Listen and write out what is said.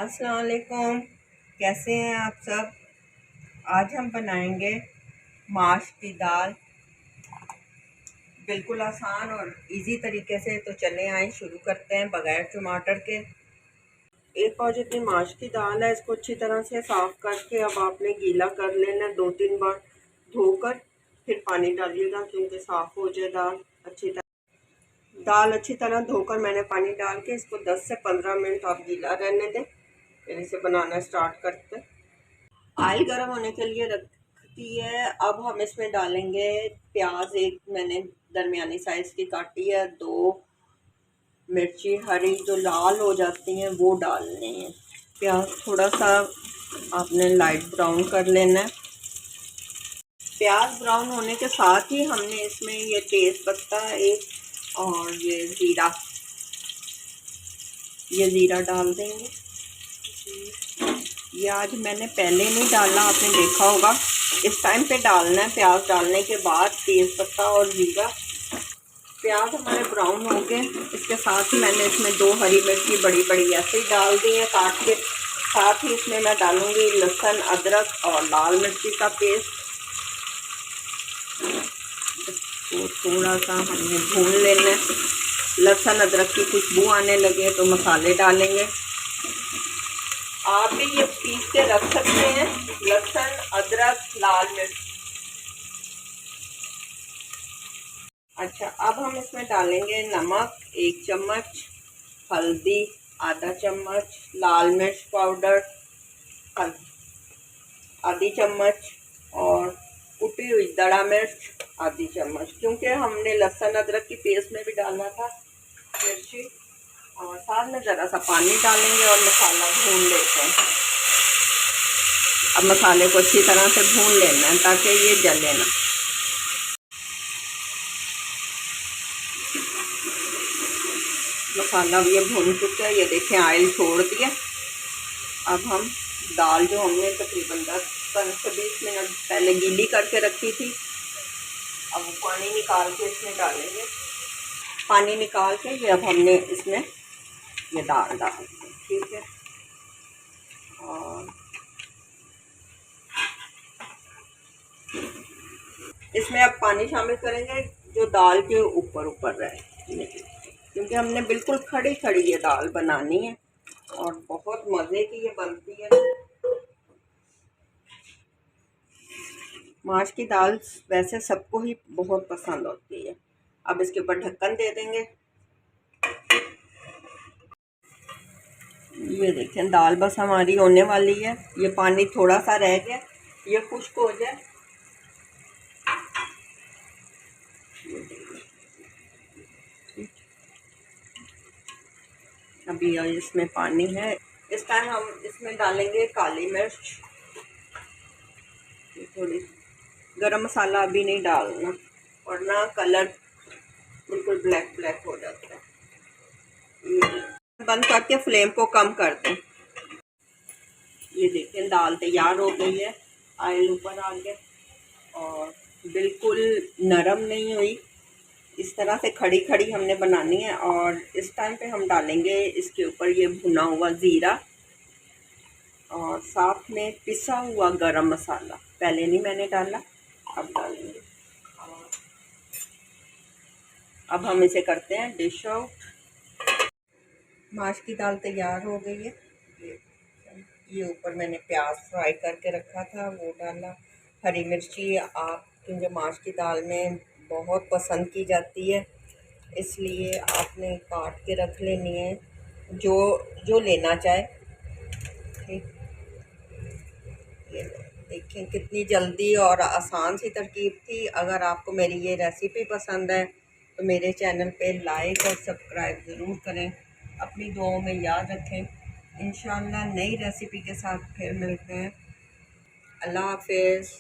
अस्सलाम वालेकुम। कैसे हैं आप सब। आज हम बनाएंगे माश की दाल, बिल्कुल आसान और इजी तरीके से। तो चले आए शुरू करते हैं बगैर टमाटर के। एक पाव जितनी माश की दाल है, इसको अच्छी तरह से साफ करके अब आपने गीला कर लेना है 2-3 बार धोकर। फिर पानी डालिएगा क्योंकि साफ हो जाए दाल अच्छी तरह धोकर मैंने पानी डाल के इसको 10 से 15 मिनट आप गीला रहने दें। फिर इसे बनाना स्टार्ट करते हैं। ऑयल गर्म होने के लिए रखती है। अब हम इसमें डालेंगे प्याज, एक मैंने दरमियानी साइज की काटी है, 2 मिर्ची हरी जो लाल हो जाती हैं वो डालनी है। प्याज थोड़ा सा आपने लाइट ब्राउन कर लेना है। प्याज ब्राउन होने के साथ ही हमने इसमें ये तेज पत्ता एक और ये ज़ीरा डाल देंगे। ये आज मैंने पहले नहीं डाला, आपने देखा होगा। इस टाइम पे डालना है, प्याज डालने के बाद तेज़ पत्ता और ज़ीरा। प्याज हमारे ब्राउन हो गए। इसके साथ ही मैंने इसमें 2 हरी मिर्ची बड़ी बड़ी ऐसे ही डाल दी है काट के। साथ ही इसमें मैं डालूंगी लहसुन, अदरक और लाल मिर्ची का पेस्ट। तो थोड़ा सा हमने भून लेना है। लहसुन अदरक की खुशबू आने लगे तो मसाले डालेंगे। आप भी ये पीस के रख सकते हैं, लहसुन, अदरक, लाल मिर्च। अच्छा, अब हम इसमें डालेंगे नमक 1 चम्मच, हल्दी आधा चम्मच, लाल मिर्च पाउडर आधी चम्मच और कुटी हुई दड़ा मिर्च आधी चम्मच। क्योंकि हमने लहसुन अदरक की पेस्ट में भी डालना था मिर्ची। और साथ में ज़रा सा पानी डालेंगे और मसाला भून लेते हैं। अब मसाले को अच्छी तरह से भून लेना है ताकि ये जले ना। मसाला ये भून चुका है, ये देखें ऑयल छोड़ दिया। अब हम दाल जो हमने तकरीबन 10 से 20 मिनट पहले गीली करके रखी थी, अब वो पानी निकाल के इसमें डालेंगे। पानी निकाल के ये अब हमने इसमें ये दाल डाल दी, ठीक है। और इसमें अब पानी शामिल करेंगे जो दाल के ऊपर ऊपर रहे, क्योंकि हमने बिल्कुल खड़ी खड़ी ये दाल बनानी है और बहुत मज़े की ये बनती है। माश की दाल वैसे सबको ही बहुत पसंद होती है। अब इसके ऊपर ढक्कन दे देंगे। ये देखें दाल बस हमारी होने वाली है। ये पानी थोड़ा सा रह गया, ये खुश्क हो जाए। अभी इसमें पानी है। इस टाइम हम इसमें डालेंगे काली मिर्च, थोड़ी गरम मसाला अभी नहीं डालना वरना कलर बिल्कुल ब्लैक ब्लैक हो जाता है। बंद करके फ्लेम को कम कर दें। ये देखें दाल तैयार हो गई है, ऑयल ऊपर आ गया और बिल्कुल नरम नहीं हुई। इस तरह से खड़ी खड़ी हमने बनानी है। और इस टाइम पे हम डालेंगे इसके ऊपर ये भुना हुआ ज़ीरा और साथ में पिसा हुआ गरम मसाला। पहले नहीं मैंने डाला, अब डालेंगे। अब हम इसे करते हैं डिश आउट। माश की दाल तैयार हो गई है। ये ऊपर मैंने प्याज फ्राई करके रखा था वो डाला। हरी मिर्ची आप क्योंकि माश की दाल में बहुत पसंद की जाती है, इसलिए आपने काट के रख लेनी है जो जो लेना चाहे, ठीक। ये देखें कितनी जल्दी और आसान सी तरकीब थी। अगर आपको मेरी ये रेसिपी पसंद है तो मेरे चैनल पे लाइक और सब्सक्राइब ज़रूर करें। अपनी दुआओं में याद रखें। इंशाअल्लाह नई रेसिपी के साथ फिर मिलते हैं। अल्लाह हाफ़िज़।